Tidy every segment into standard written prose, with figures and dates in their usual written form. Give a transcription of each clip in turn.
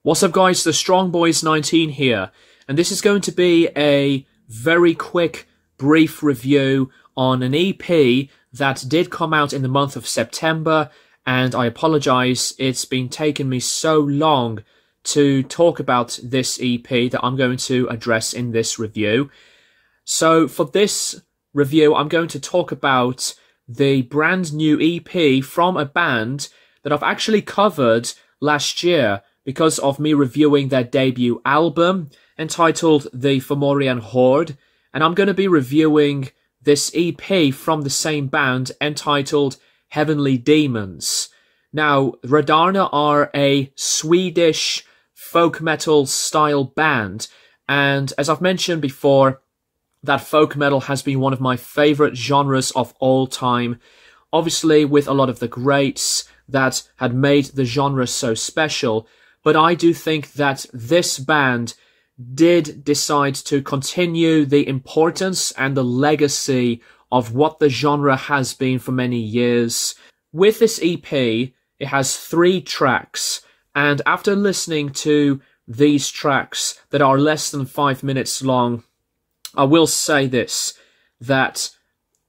What's up guys, the Strong Boys 19 here, and this is going to be a very quick, brief review on an EP that did come out in the month of September, and I apologise, it's been taking me so long to talk about this EP that I'm going to address in this review. So for this review, I'm going to talk about the brand new EP from a band that I've actually covered last year, because of me reviewing their debut album entitled The Fomorian Horde, and I'm going to be reviewing this EP from the same band entitled Heavenly Demons. Now, Radarna are a Swedish folk metal style band, and as I've mentioned before, that folk metal has been one of my favourite genres of all time, obviously with a lot of the greats that had made the genre so special. But I do think that this band did decide to continue the importance and the legacy of what the genre has been for many years. With this EP, it has 3 tracks, and after listening to these tracks that are less than 5 minutes long, I will say this, that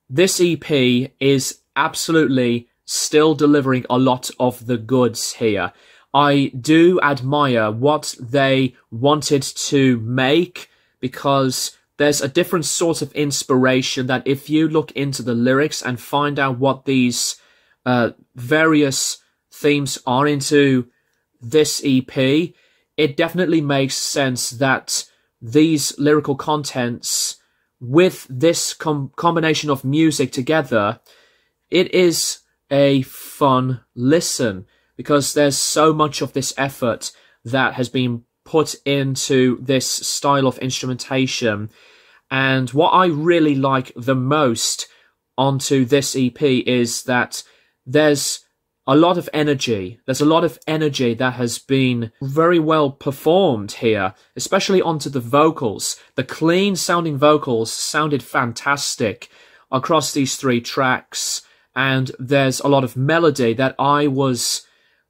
this EP is absolutely still delivering a lot of the goods here. I do admire what they wanted to make, because there's a different sort of inspiration that if you look into the lyrics and find out what these various themes are into this EP, it definitely makes sense that these lyrical contents with this combination of music together, it is a fun listen, because there's so much of this effort that has been put into this style of instrumentation. And what I really like the most onto this EP is that there's a lot of energy. There's a lot of energy that has been very well performed here, especially onto the vocals. The clean sounding vocals sounded fantastic across these 3 tracks. And there's a lot of melody that I was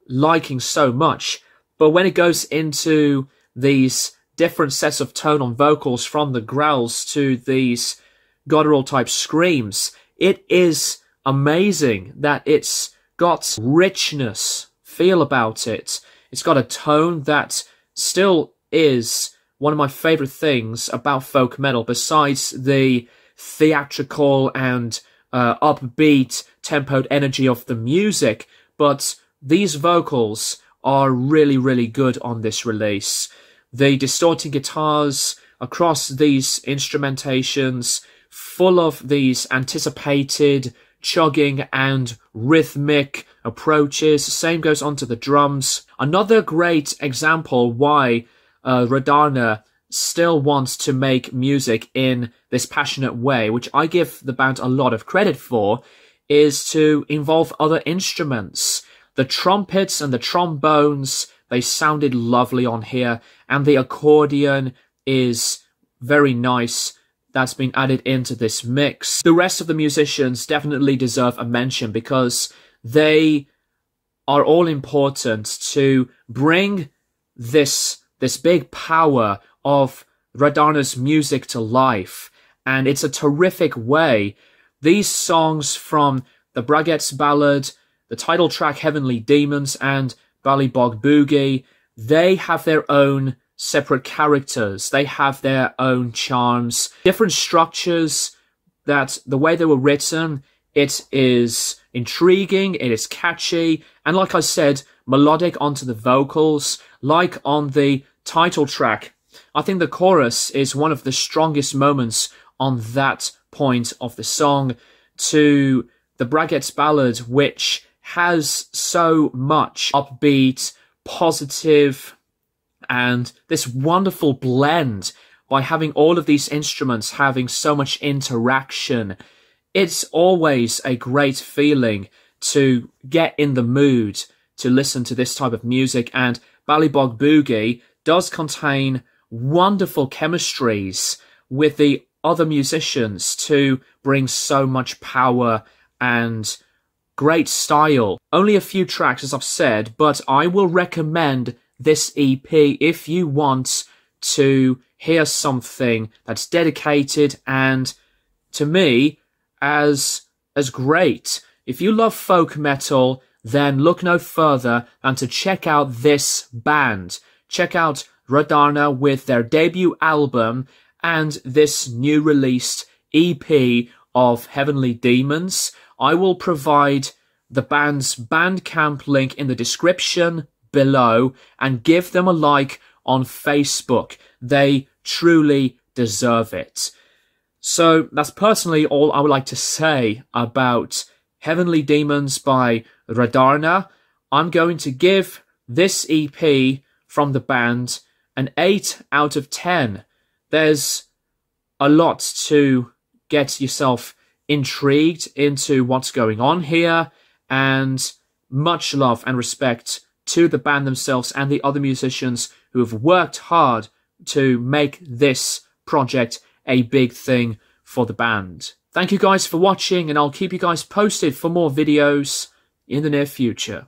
liking so much, but when it goes into these different sets of tone on vocals, from the growls to these guttural type screams, it is amazing that it's got richness feel about it. It's got a tone that still is one of my favorite things about folk metal, besides the theatrical and upbeat tempoed energy of the music. But these vocals are really, really good on this release. The distorting guitars across these instrumentations, full of these anticipated chugging and rhythmic approaches. Same goes on to the drums. Another great example why Radarna still wants to make music in this passionate way, which I give the band a lot of credit for, is to involve other instruments. The trumpets and the trombones, they sounded lovely on here, and the accordion is very nice. That's been added into this mix. The rest of the musicians definitely deserve a mention, because they are all important to bring this big power of Radarna's music to life, and it's a terrific way. These songs from the Braget's Ballad, the title track Heavenly Demons, and Ballybog Boogie, they have their own separate characters. They have their own charms, different structures, that the way they were written, it is intriguing, it is catchy, and like I said, melodic onto the vocals, like on the title track. I think the chorus is one of the strongest moments on that point of the song, to the Braget's Ballad, which has so much upbeat, positive, and this wonderful blend by having all of these instruments having so much interaction. It's always a great feeling to get in the mood to listen to this type of music, and Ballybog Boogie does contain wonderful chemistries with the other musicians to bring so much power and great style. Only a few tracks, as I've said, but I will recommend this EP if you want to hear something that's dedicated and, to me, as great. If you love folk metal, then look no further than to check out this band. Check out Radarna with their debut album and this new released EP of Heavenly Demons. I will provide the band's Bandcamp link in the description below and give them a like on Facebook. They truly deserve it. So that's personally all I would like to say about Heavenly Demons by Radarna. I'm going to give this EP from the band an 8 out of 10. There's a lot to get yourself intrigued into what's going on here, and much love and respect to the band themselves and the other musicians who have worked hard to make this project a big thing for the band. Thank you guys for watching, and I'll keep you guys posted for more videos in the near future.